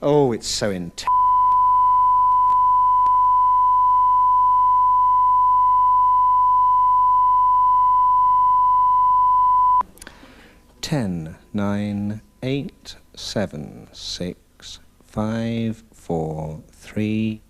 Oh, it's so intense. Ten, 9, 8, 7, 6, 5, 4, 3.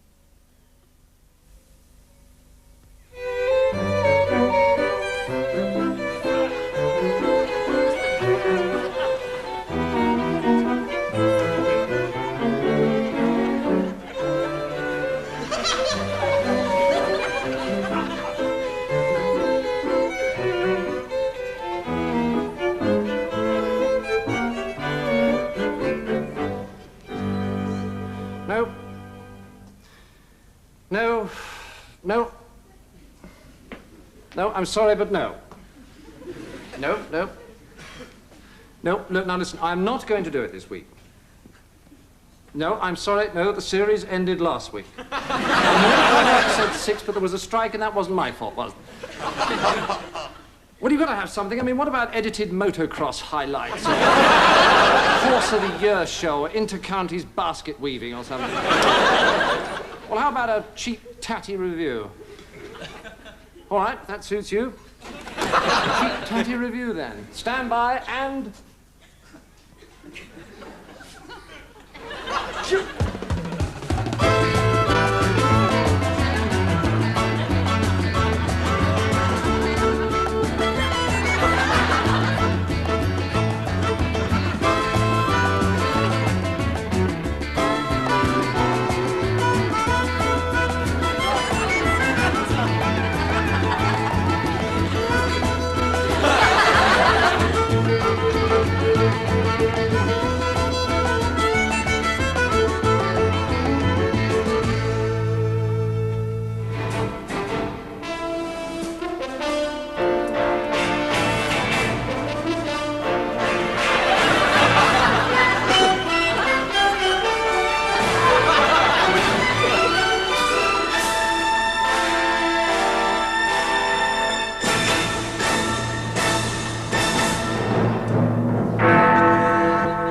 No, I'm sorry, but no. No. Look, now listen, I'm not going to do it this week. No, I'm sorry, no, the series ended last week. I said 6, but there was a strike and that wasn't my fault, was it? Well, you've got to have something. I mean, what about edited motocross highlights? Or Horse of the Year show, or inter-counties basket weaving or something? Well, how about a cheap tatty review? All right, that suits you. Cheap tatty review, then. Stand by and... Shoot!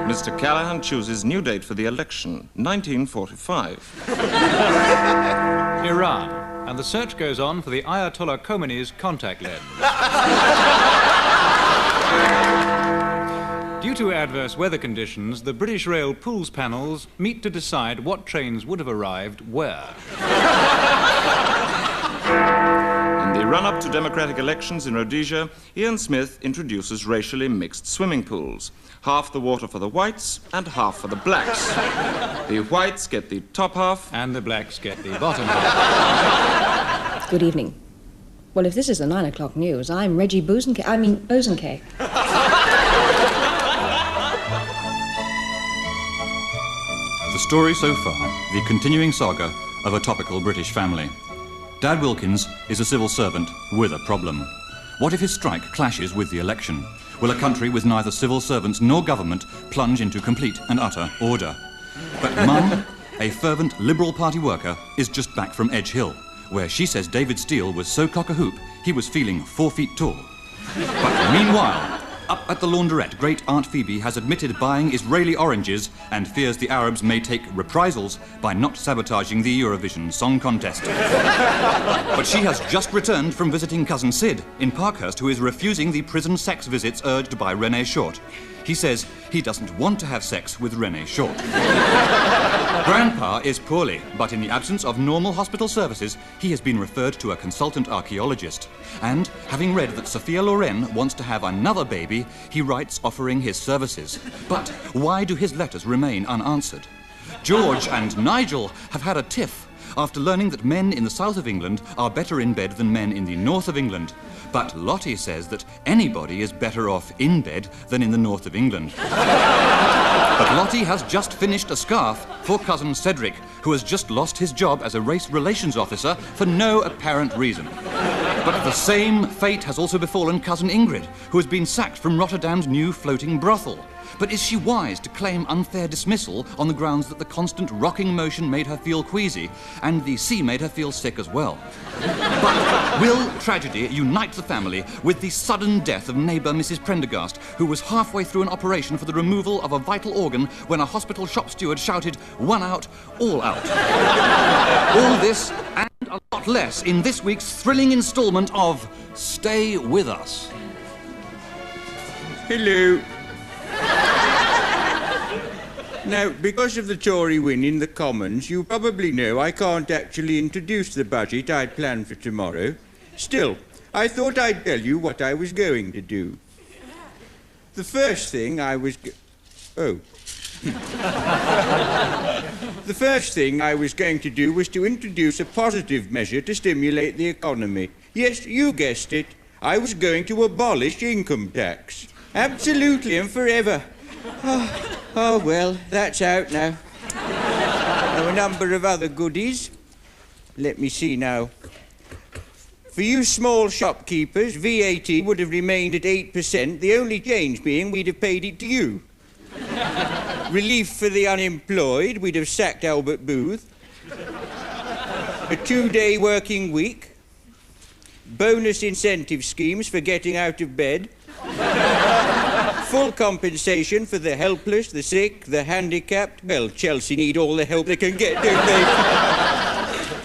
Mr. Callahan chooses new date for the election, 1945. Iran, and the search goes on for the Ayatollah Khomeini's contact lens. Due to adverse weather conditions, the British Rail Pools panels meet to decide what trains would have arrived where. In the run-up to democratic elections in Rhodesia, Ian Smith introduces racially mixed swimming pools. Half the water for the whites and half for the blacks. The whites get the top half. And the blacks get the bottom half. Good evening. Well, if this is the 9 o'clock news, I'm Reggie Bosanquet. The story so far, the continuing saga of a topical British family. Dad Wilkins is a civil servant with a problem. What if his strike clashes with the election? Will a country with neither civil servants nor government plunge into complete and utter order? But Mum, a fervent Liberal Party worker, is just back from Edge Hill, where she says David Steele was so cock-a-hoop he was feeling 4 feet tall. But meanwhile, up at the laundrette, Great Aunt Phoebe has admitted buying Israeli oranges and fears the Arabs may take reprisals by not sabotaging the Eurovision Song Contest. But she has just returned from visiting cousin Sid in Parkhurst, who is refusing the prison sex visits urged by René Short. He says he doesn't want to have sex with René Short. Grandpa is poorly, but in the absence of normal hospital services, he has been referred to a consultant archaeologist. And, having read that Sophia Loren wants to have another baby, he writes offering his services. But why do his letters remain unanswered? George and Nigel have had a tiff after learning that men in the south of England are better in bed than men in the north of England. But Lottie says that anybody is better off in bed than in the north of England. But Lottie has just finished a scarf for cousin Cedric, who has just lost his job as a race relations officer for no apparent reason. But the same fate has also befallen cousin Ingrid, who has been sacked from Rotterdam's new floating brothel. But is she wise to claim unfair dismissal on the grounds that the constant rocking motion made her feel queasy and the sea made her feel sick as well? But will tragedy unite the family with the sudden death of neighbour Mrs. Prendergast, who was halfway through an operation for the removal of a vital organ when a hospital shop steward shouted, "One out, all out"? All this and a lot less in this week's thrilling instalment of Stay With Us. Hello. Now, because of the Tory win in the Commons, you probably know I can't actually introduce the budget I'd planned for tomorrow. Still, I thought I'd tell you what I was going to do. The first thing I was going to do was to introduce a positive measure to stimulate the economy. Yes, you guessed it. I was going to abolish income tax. Absolutely and forever. Oh, well, that's out now. Now, a number of other goodies. Let me see now. For you small shopkeepers, VAT would have remained at 8%, the only change being we'd have paid it to you. Relief for the unemployed, we'd have sacked Albert Booth. A 2-day working week. Bonus incentive schemes for getting out of bed. Full compensation for the helpless, the sick, the handicapped. Well, Chelsea need all the help they can get, don't they?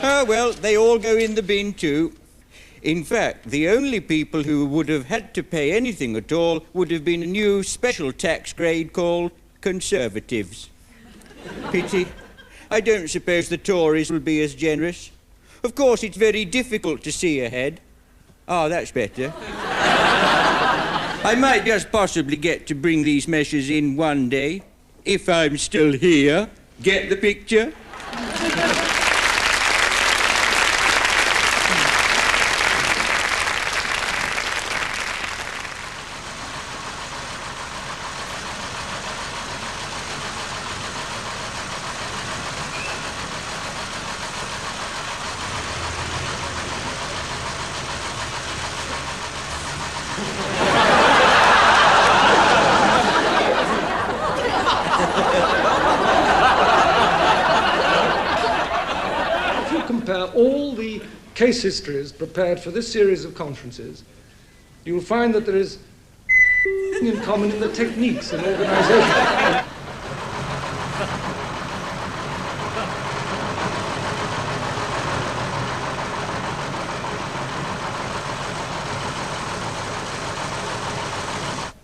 Oh, well, they all go in the bin too. In fact, the only people who would have had to pay anything at all would have been a new special tax grade called Conservatives. Pity. I don't suppose the Tories will be as generous. Of course, it's very difficult to see ahead. Oh, that's better. I might just possibly get to bring these measures in one day, if I'm still here. Get the picture? All the case histories prepared for this series of conferences, you will find that there is in common in the techniques and organization.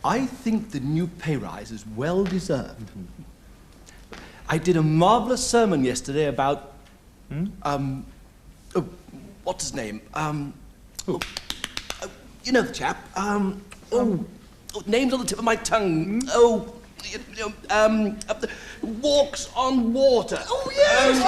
I think the new pay rise is well deserved. I did a marvelous sermon yesterday about what's his name? You know the chap. Name's on the tip of my tongue. Walks on water. Oh, yes!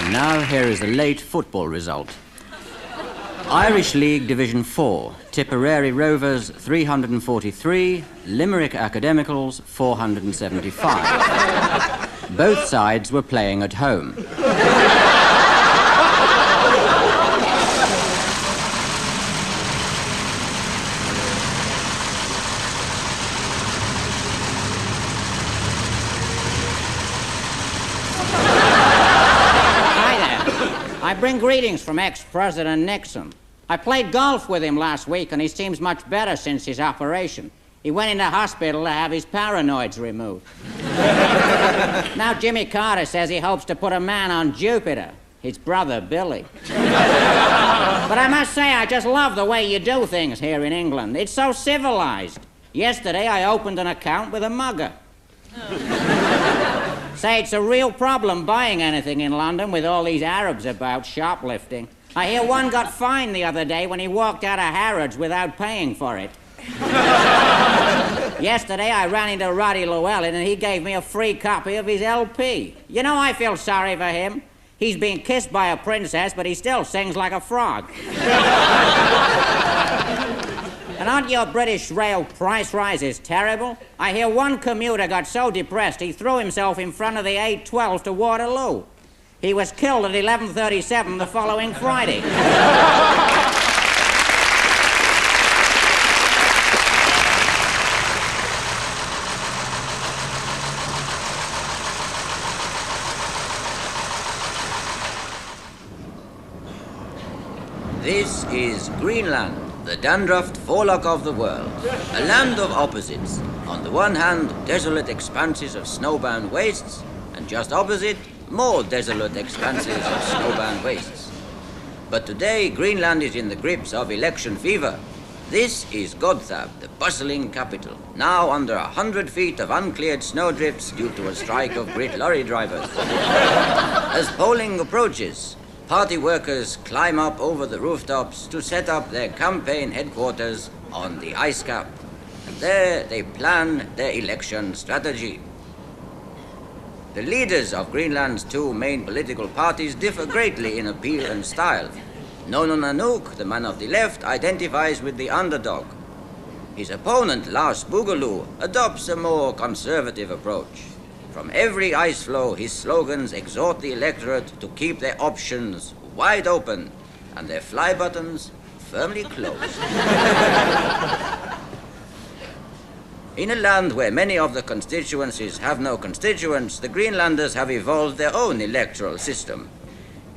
Now here is the late football result. Irish League Division 4, Tipperary Rovers 343, Limerick Academicals 475. Both sides were playing at home. I bring greetings from ex-President Nixon. I played golf with him last week, and he seems much better since his operation. He went into hospital to have his paranoids removed. Now Jimmy Carter says he hopes to put a man on Jupiter, his brother Billy. But I must say, I just love the way you do things here in England. It's so civilized. Yesterday, I opened an account with a mugger. Say, it's a real problem buying anything in London with all these Arabs about shoplifting. I hear one got fined the other day when he walked out of Harrods without paying for it. Yesterday, I ran into Roddy Llewellyn and he gave me a free copy of his LP. You know, I feel sorry for him. He's being kissed by a princess, but he still sings like a frog. And aren't your British rail price rises terrible? I hear one commuter got so depressed he threw himself in front of the 812 to Waterloo. He was killed at 11:37 the following Friday. This is Greenland, the dandruffed forelock of the world, a land of opposites. On the one hand, desolate expanses of snowbound wastes, and just opposite, more desolate expanses of snowbound wastes. But today, Greenland is in the grips of election fever. This is Godthab, the bustling capital, now under 100 feet of uncleared snowdrifts due to a strike of Brit lorry drivers. As polling approaches, party workers climb up over the rooftops to set up their campaign headquarters on the ice cap. And there they plan their election strategy. The leaders of Greenland's two main political parties differ greatly in appeal and style. Nono Nanook, the man of the left, identifies with the underdog. His opponent, Lars Boogaloo, adopts a more conservative approach. From every ice floe, his slogans exhort the electorate to keep their options wide open and their fly buttons firmly closed. In a land where many of the constituencies have no constituents, the Greenlanders have evolved their own electoral system.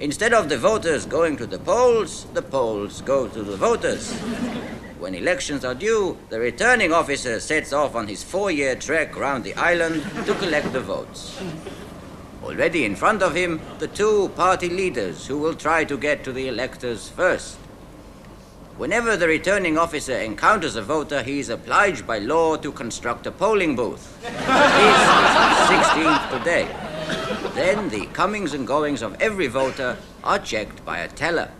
Instead of the voters going to the polls go to the voters. When elections are due, the returning officer sets off on his 4-year trek around the island to collect the votes. Already in front of him, the two party leaders who will try to get to the electors first. Whenever the returning officer encounters a voter, he is obliged by law to construct a polling booth. This is the 16th today. Then the comings and goings of every voter are checked by a teller,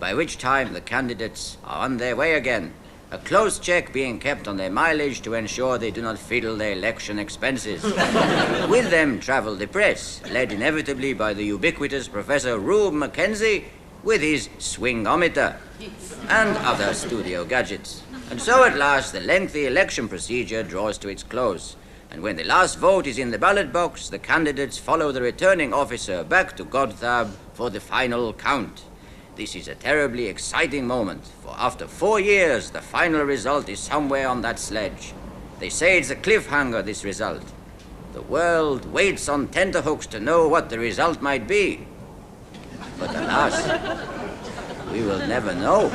by which time the candidates are on their way again, a close check being kept on their mileage to ensure they do not fiddle their election expenses. With them travel the press, led inevitably by the ubiquitous Professor Rube Mackenzie with his swingometer and other studio gadgets. And so at last the lengthy election procedure draws to its close. And when the last vote is in the ballot box, the candidates follow the returning officer back to Godthab for the final count. This is a terribly exciting moment, for after 4 years, the final result is somewhere on that sledge. They say it's a cliffhanger, this result. The world waits on tenterhooks to know what the result might be. But alas, we will never know.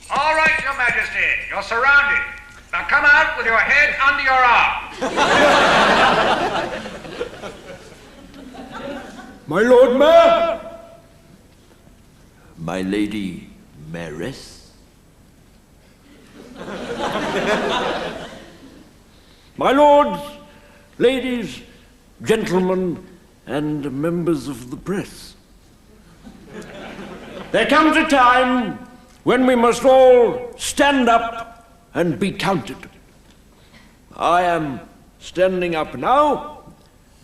All right, Your Majesty, you're surrounded. Now come out with your head under your arm. My Lord Mayor! My Lady Mayoress? My lords, ladies, gentlemen, and members of the press. There comes a time when we must all stand up and be counted. I am standing up now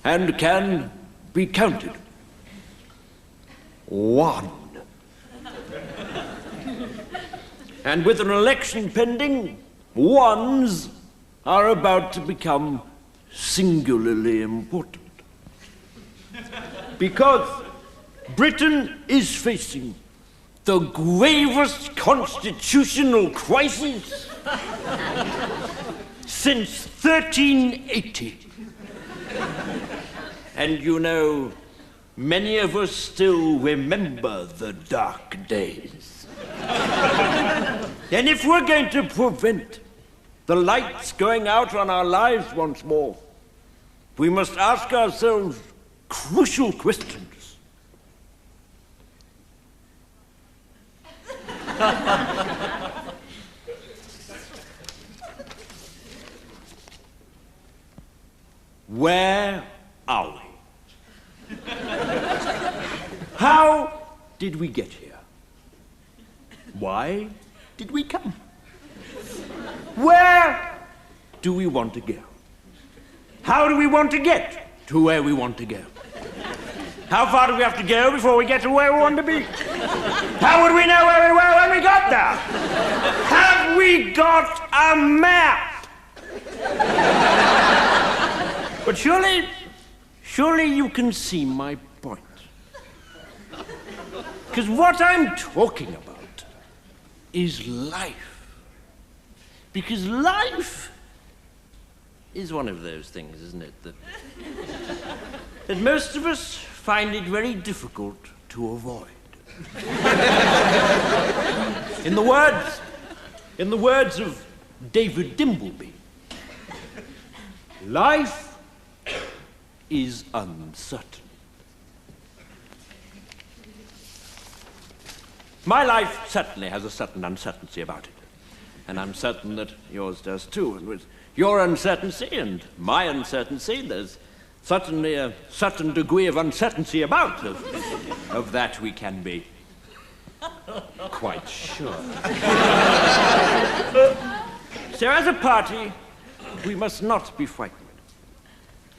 and can be counted. 1. And with an election pending, ones are about to become singularly important. Because Britain is facing the gravest constitutional crisis since 1380. And you know, many of us still remember the dark days. And if we're going to prevent the lights going out on our lives once more, we must ask ourselves crucial questions. Where are we? How did we get here? Why did we come? Where do we want to go? How do we want to get to where we want to go? How far do we have to go before we get to where we want to be? How would we know where we were when we got there? Have we got a map? But surely you can see my point. Because what I'm talking about is life. Because life is one of those things, isn't it, that most of us find it very difficult to avoid. In the words of David Dimbleby, life is uncertain. My life certainly has a certain uncertainty about it. And I'm certain that yours does too. And with your uncertainty and my uncertainty, there's certainly a certain degree of uncertainty about. Of that we can be quite sure. So as a party, we must not be frightened.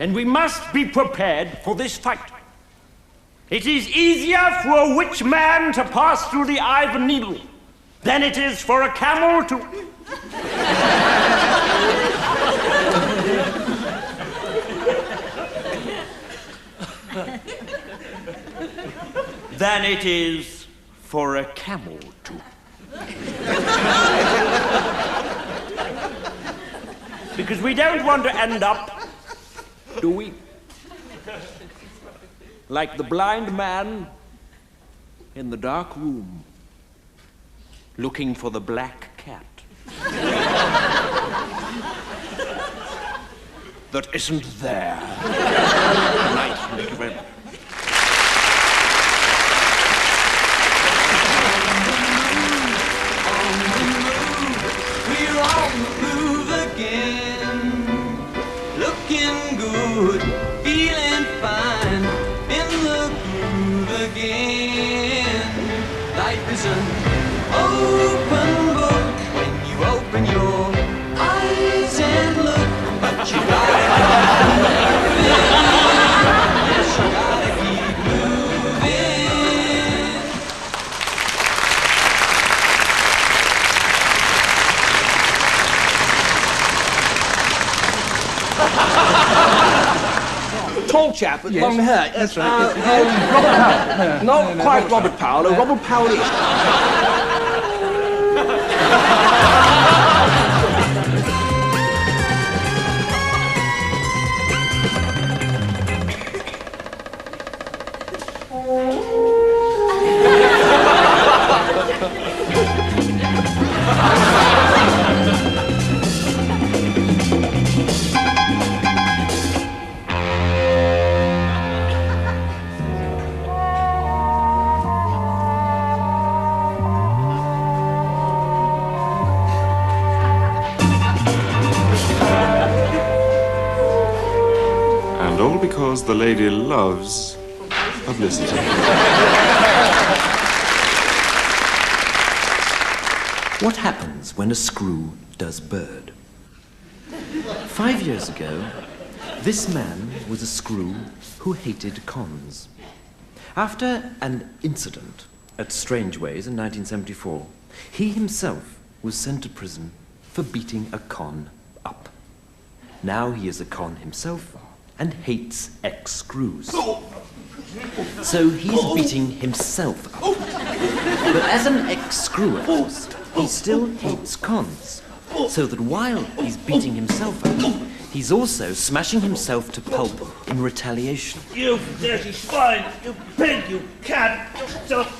And we must be prepared for this fight. It is easier for a witch man to pass through the eye of a needle than it is for a camel to... than it is for a camel to... Because we don't want to end up, do we? Like the blind man in the dark room, looking for the black cat. That isn't there. Nice, thank you very much. We're on the move again, looking good, feeling fine, in the groove again. Life is an open book when you open your eyes and look, but you gotta keep moving. Yes, you gotta keep moving. Tall chap with Yes, long hair. that's right. Robert Powell. Not quite Robert Powell, Robert Powell. all because the lady loves publicity. What happens when a screw does bird? 5 years ago, this man was a screw who hated cons. After an incident at Strangeways in 1974, he himself was sent to prison for beating a con up. Now he is a con himself and hates ex-screws. So he's beating himself up. But as an ex-screw, of course, he still hates cons. So that while he's beating himself up, he's also smashing himself to pulp in retaliation. You dirty swine! You pig! You cat! Just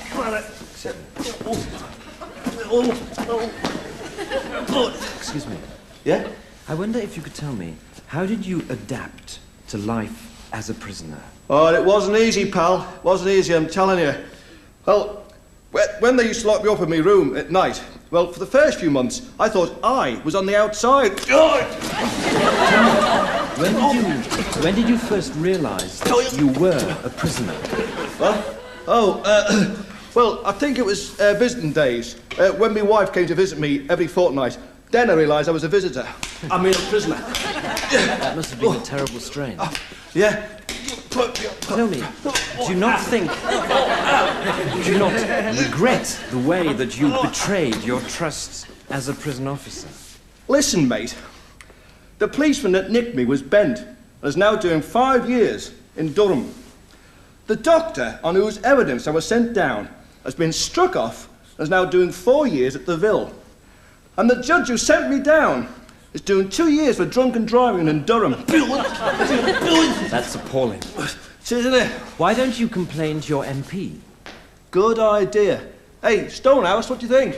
Excuse me. Yeah? I wonder if you could tell me, how did you adapt to life as a prisoner? Oh, it wasn't easy, pal. It wasn't easy, I'm telling you. Well, when they used to lock me up in my room at night, well, for the first few months, I thought I was on the outside. When did you first realise that you were a prisoner? Well, I think it was visiting days, when my wife came to visit me every fortnight. Then I realised I was a visitor. I mean, a prisoner. That must have been a terrible strain. Yeah. Tell me, do you not regret the way that you betrayed your trust as a prison officer? Listen, mate. The policeman that nicked me was bent and is now doing 5 years in Durham. The doctor on whose evidence I was sent down has been struck off and is now doing 4 years at the Ville. And the judge who sent me down is doing 2 years for drunken driving in Durham. That's appalling. Isn't it? Why don't you complain to your MP? Good idea. Hey, Stonehouse, what do you think?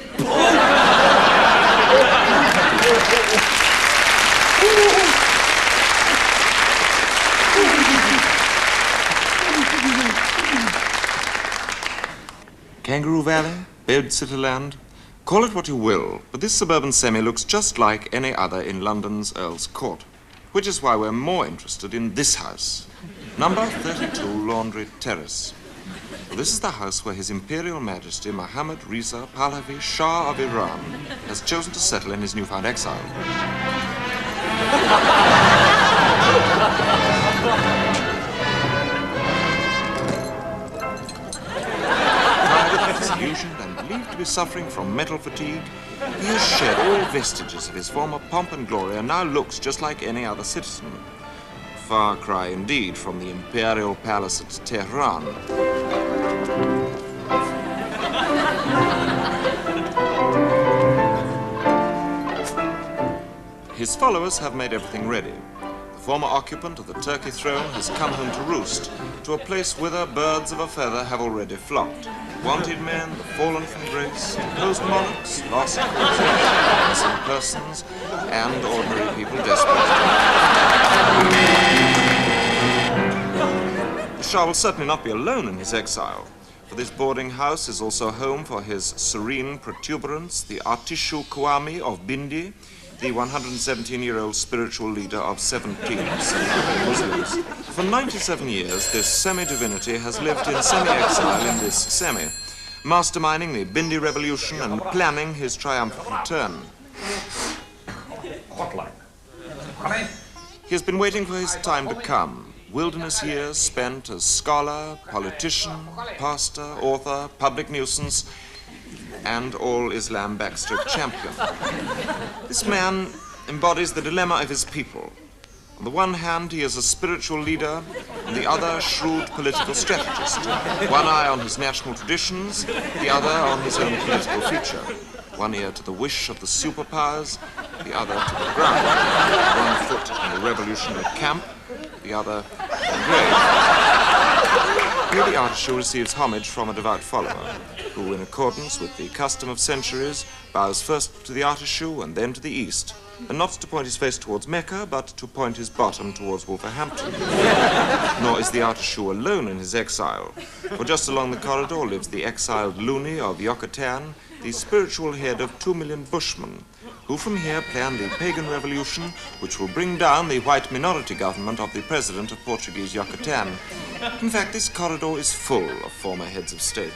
Kangaroo Valley, Bedsitter call it what you will, but this suburban semi looks just like any other in London's Earl's Court, which is why we're more interested in this house, number 32 Laundry Terrace. This is the house where His Imperial Majesty Mohammed Reza Pahlavi, Shah of Iran, has chosen to settle in his newfound exile. Disillusioned and believed to be suffering from mental fatigue, he has shed all vestiges of his former pomp and glory and now looks just like any other citizen. Far cry indeed from the imperial palace at Tehran. His followers have made everything ready. The former occupant of the Turkey throne has come home to roost, to a place whither birds of a feather have already flocked. Wanted men, the fallen from grace, imposed monarchs, lost causes, innocent persons, and ordinary people desperate. The Shah will certainly not be alone in his exile, for this boarding house is also home for his serene protuberance, the Atishu Kwame of Bindi, the 117-year-old spiritual leader of 17 Muslims. For 97 years, this semi-divinity has lived in semi-exile in this semi, masterminding the Bindi revolution and planning his triumphant return. He has been waiting for his time to come. Wilderness years spent as scholar, politician, pastor, author, public nuisance, and all Islam backstroke champion. This man embodies the dilemma of his people. On the one hand, he is a spiritual leader, on the other, a shrewd political strategist. One eye on his national traditions, the other on his own political future. One ear to the wish of the superpowers, the other to the ground. One foot in the revolutionary camp, the other in the grave. Here the artichoke receives homage from a devout follower, who, in accordance with the custom of centuries, bows first to the artichoke and then to the east, and not to point his face towards Mecca, but to point his bottom towards Wolverhampton. Nor is the artichoke alone in his exile, for just along the corridor lives the exiled loony of Yucatan, the spiritual head of 2 million Bushmen, who from here plan the pagan revolution which will bring down the white minority government of the president of Portuguese Yucatan. In fact, this corridor is full of former heads of state.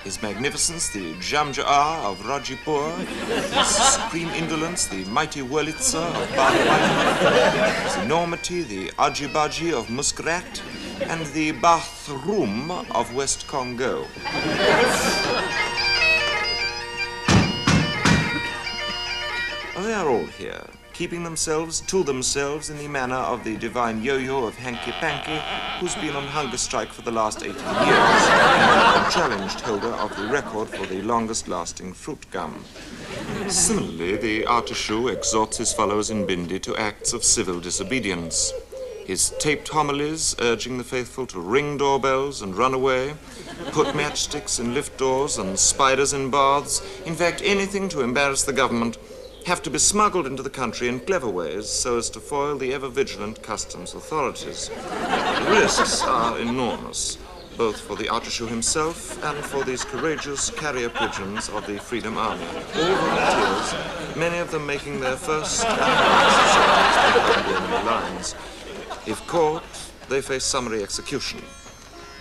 His Magnificence, the Jamja'ar of Rajipur, His Supreme Indolence, the Mighty Wurlitzer of Barbary, His Enormity, the Ajibaji of Muscat, and the Bathroom of West Congo. They are all here, keeping themselves to themselves in the manner of the divine yo-yo of Hanky-Panky, who's been on hunger strike for the last 18 years, and challenged holder of the record for the longest-lasting fruit gum. Similarly, the Artishu exhorts his followers in Bindi to acts of civil disobedience. His taped homilies urging the faithful to ring doorbells and run away, put matchsticks in lift doors and spiders in baths, in fact, anything to embarrass the government, have to be smuggled into the country in clever ways so as to foil the ever-vigilant customs authorities. The risks are enormous, both for the Artishu himself and for these courageous carrier pigeons of the Freedom Army. All volunteers, many of them making their first and last service behind the enemy lines. If caught, they face summary execution.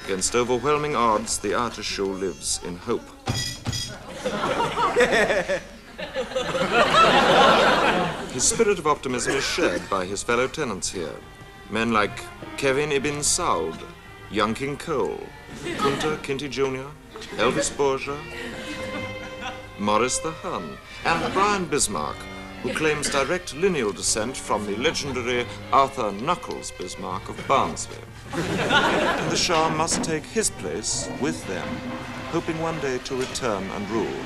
Against overwhelming odds, the Artishu lives in hope. His spirit of optimism is shared by his fellow tenants here. Men like Kevin Ibn Saud, Young King Cole, Kunta Kinte Jr., Elvis Borgia, Maurice the Hun, and Brian Bismarck, who claims direct lineal descent from the legendary Arthur Knuckles Bismarck of Barnsley. And the Shah must take his place with them, hoping one day to return and rule.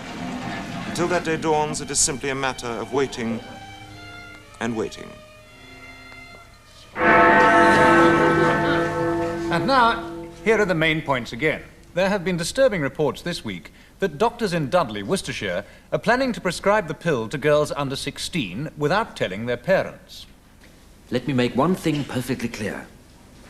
Until that day dawns, it is simply a matter of waiting and waiting. And now, here are the main points again. There have been disturbing reports this week that doctors in Dudley, Worcestershire, are planning to prescribe the pill to girls under 16 without telling their parents. Let me make one thing perfectly clear.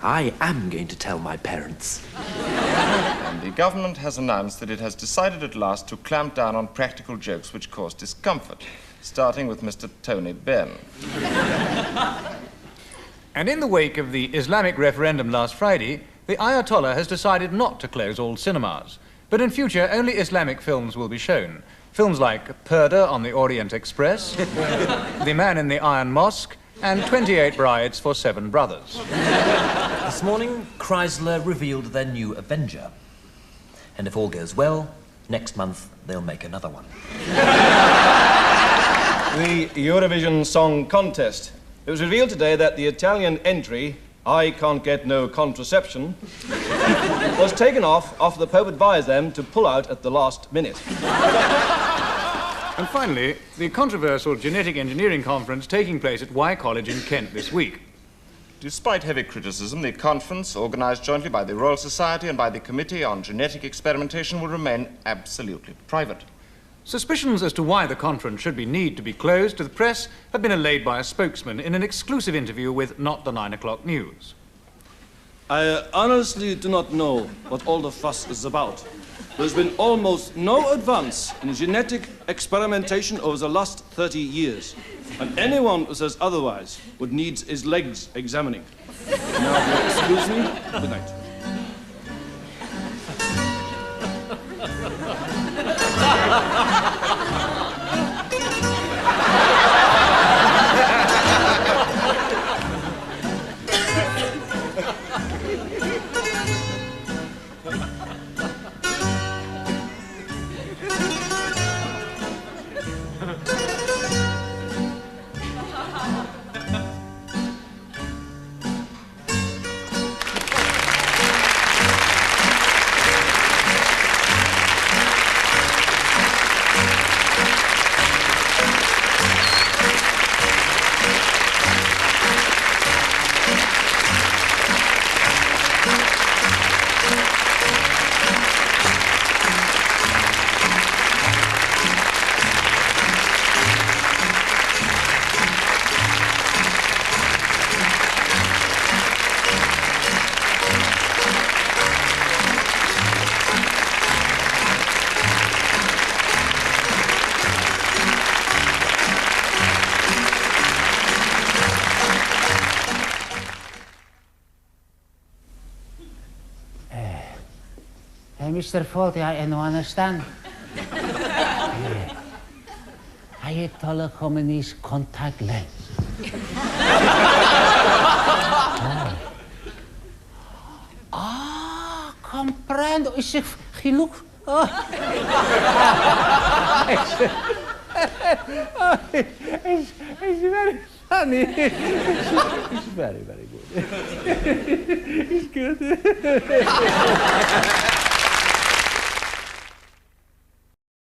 I am going to tell my parents. And the government has announced that it has decided at last to clamp down on practical jokes which cause discomfort, starting with Mr. Tony Benn. And in the wake of the Islamic referendum last Friday, the Ayatollah has decided not to close all cinemas. But in future, only Islamic films will be shown. Films like Purdah on the Orient Express, The Man in the Iron Mosque, and 28 Brides for 7 Brothers. This morning, Chrysler revealed their new Avenger. And if all goes well, next month they'll make another one. The Eurovision Song Contest. It was revealed today that the Italian entry, I Can't Get No Contraception, was taken off after the Pope advised them to pull out at the last minute. And finally, the controversial genetic engineering conference taking place at Y College in Kent this week. Despite heavy criticism, the conference, organised jointly by the Royal Society and by the Committee on Genetic Experimentation, will remain absolutely private. Suspicions as to why the conference should need to be closed to the press have been allayed by a spokesman in an exclusive interview with Not the 9 O'Clock News. I honestly do not know what all the fuss is about. There's been almost no advance in genetic experimentation over the last 30 years. And anyone who says otherwise would need his legs examining. Now, if you'll excuse me, good night. Mr. Faulty, I don't understand. Ayatollah Khomeini's contact lens. Comprendo. Is it genoeg? It's very funny. It's very, very good. It's good.